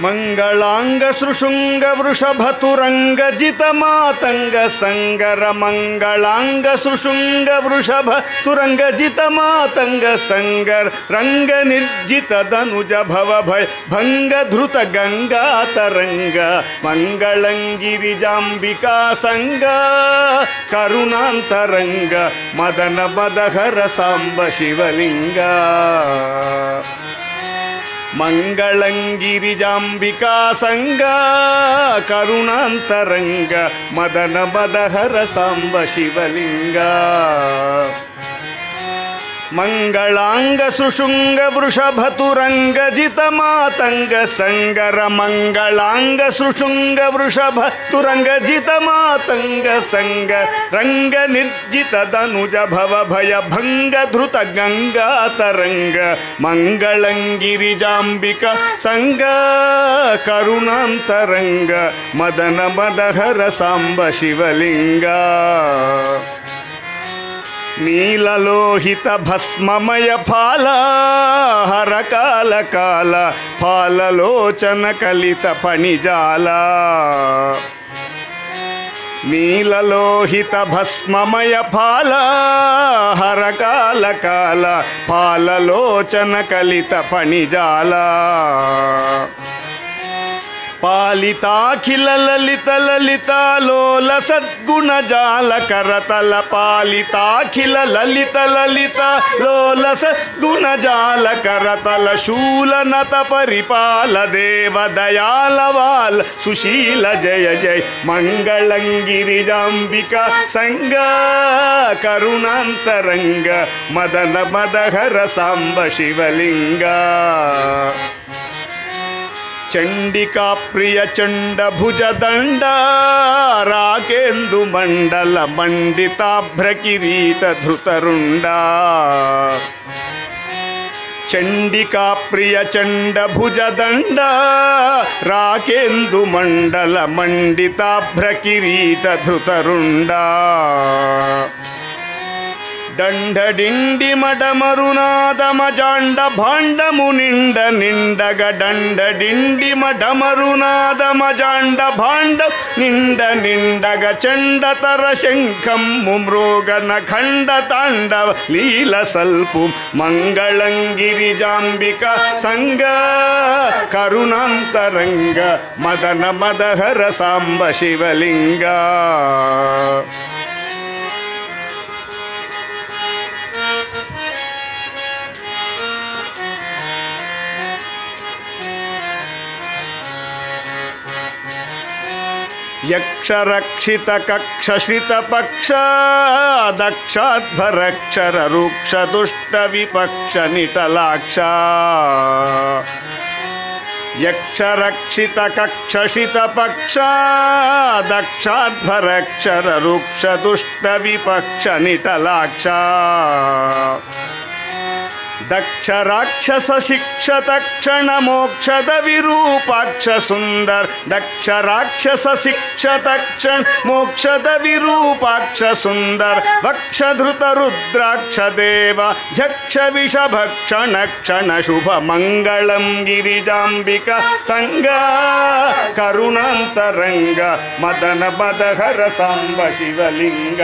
ಮಂಗಳಾಂಗ ಸೃಶೃಂಗ ವೃಷಭತುರಂಗ ಜಿತ ಮಾತಂಗ ಸಂಗರ ಮಂಗಳಾಂಗ ಸೃಶೃಂಗ ವೃಷಭ ತುರಂಗ ಜಿತ ಮಾತಂಗ ಸಂಗರ ರಂಗ ನಿರ್ಜಿತ ಧನುಜ ಭವ ಭಯ ಭಂಗ ಧೃತ ಗಂಗಾ ತರಂಗ ಮಂಗಳಂಗಿರಿಜಾಂಬಿಕಾ ಸಂಗ ಕರುಣಾಂತರಂಗ ಮದನ ಮದಹರ ಸಾಂಬ ಶಿವಲಿಂಗ ಮಂಗಳಂಗಿರಿಜಾಂಬಿಕಾ ಸಂಗ ಕರುಣಾಂತರಂಗ ಮದನ ಮದಹರ ಸಾಂಬ ಶಿವಲಿಂಗ ಮಂಗಳಾಂಗ ಸೃಶೃಂಗ ವೃಷಭತುರಂಗ ಜಿತ ಮಾತಂಗ ಸಂಗರ ಮಂಗಳಾಂಗ ಸೃಶೃಂಗ ವೃಷಭ ತುರಂಗ ಜಿತ ಮಾತಂಗ ಸಂಗ ರಂಗ ನಿರ್ಜಿತ ಧನುಜ ಭವ ಭಯ ಭಂಗ ಧೃತ ಗಂಗಾ ತರಂಗ ಮಂಗಳಂಗಿರಿಜಾಂಬಿಕಾ ಸಂಗ ಕರುಣಾಂತರಂಗ ಮದನ ಮದಹರ ಸಾಂಬ ಶಿವಲಿಂಗ ನೀಲಲೋಹಿತ ಭಸ್ಮಮಯ ಫಾಲ ಹರ ಕಾಲ ಕಾಲ ಫಾಲಲೋಚನ ಕಲಿತ ಫಣಿಜಾಲ ನೀಲಲೋಹಿತ ಭಸ್ಮಮಯ ಫಾಲ ಹರ ಕಾಲ ಕಾಲ ಫಾಲಲೋಚನ ಕಲಿತ ಫಣಿಜಾಲ ಪಾಲಿತಾಖಿಲ ಲಲಿತ ಲಲಿತ ಲೋಲ ಸದ್ಗುಣ ಜಾಲ ಕರತಲ ಪಾಲಿತಾಖಿಲ ಲಲಿತ ಲಲಿತ ಲೋಲ ಸದ್ಗುಣ ಜಾಲ ಕರತಲ ಶೂಲನತ ಪರಿಪಾಲ ದೇವ ದಯಾಲವಾಲ ಸುಶೀಲ ಜಯ ಜಯ ಮಂಗಳಂಗಿರಿಜಾಂಬಿಕಾ ಸಂಗ ಕರುಣಾಂತರಂಗ ಮದನ ಮದಹರ ಸಾಂಬ ಶಿವಲಿಂಗ ಚಂಡಿಕಾ ಪ್ರಿಯ ಚಂಡ ಭುಜ ದಂಡ ರಾಕೇಂದು ಮಂಡಲ ಮಂಡಿತಾಭ್ರ ಕಿರೀಟ ಧೃತರುಂಡ ಚಂಡಿಕಾ ಪ್ರಿಯ ಚಂಡ ಭುಜ ದಂಡ ರಾಕೇಂದು ಮಂಡಲ ಮಂಡಿತಾಭ್ರ ಕಿರೀಟ ಧೃತರುಂಡ ದಂಡ ಡಿಂಡಿ ಮಡ ಮರುನಾದ ಮಜಾಂಡ ಭಾಂಡ ಮುನಿಂಡ ನಿಂಡಗ ದಂಡ ಡಿಂಡಿ ಮಡ ಮರುನಾದ ಮಜಾಂಡ ಭಾಂಡ ನಿಂಡ ನಿಂಡಗ ಚಂಡತರ ಶಂಖಂ ಮುಮೃಗನ ಖಂಡ ತಾಂಡವ ಲೀಲ ಸಲ್ಪು ಮಂಗಳಂಗಿರಿಜಾಂಬಿಕಾ ಸಂಗ ಕರುಣಾಂತರಂಗ ಮದನ ಮದಹರ ಸಾಂಬ ಶಿವಲಿಂಗ ಯಕ್ಷರಕ್ಷಿತ ಕಕ್ಷ ಶ್ರಿತ ಪಕ್ಷ ದಕ್ಷಾಧ್ವರಕ್ಷರ ರೂಕ್ಷ ದುಷ್ಟ ವಿಪಕ್ಷ ನಿಟಲಾಕ್ಷ ಯಕ್ಷರಕ್ಷಿತ ಕಕ್ಷ ಶ್ರಿತ ಪಕ್ಷ ದಕ್ಷಾಧ್ವರಕ್ಷರ ರೂಕ್ಷ ದುಷ್ಟ ವಿಪಕ್ಷ ನಿಟಲಾಕ್ಷ ದಕ್ಷ ರಾಕ್ಷಸ ಶಿಕ್ಷ ತಕ್ಷಣ ಮೋಕ್ಷದ ವಿರೂಪಾಕ್ಷ ಸುಂದರ ದಕ್ಷ ರಾಕ್ಷಸ ಶಿಕ್ಷ ತಕ್ಷಣ ಮೋಕ್ಷದ ವಿರೂಪಾಕ್ಷ ಸುಂದರ ವಕ್ಷಧೃತ ರುದ್ರಾಕ್ಷ ದೇವ ಝಕ್ಷ ವಿಷ ಭಕ್ಷಣ ಕ್ಷಣ ಶುಭ ಮಂಗಳಂ ಗಿರಿಜಾಂಬಿಕಾ ಸಂಗ ಕರುಣಾಂತರಂಗ ಮದನ ಮದಹರ ಸಾಂಬ ಶಿವಲಿಂಗ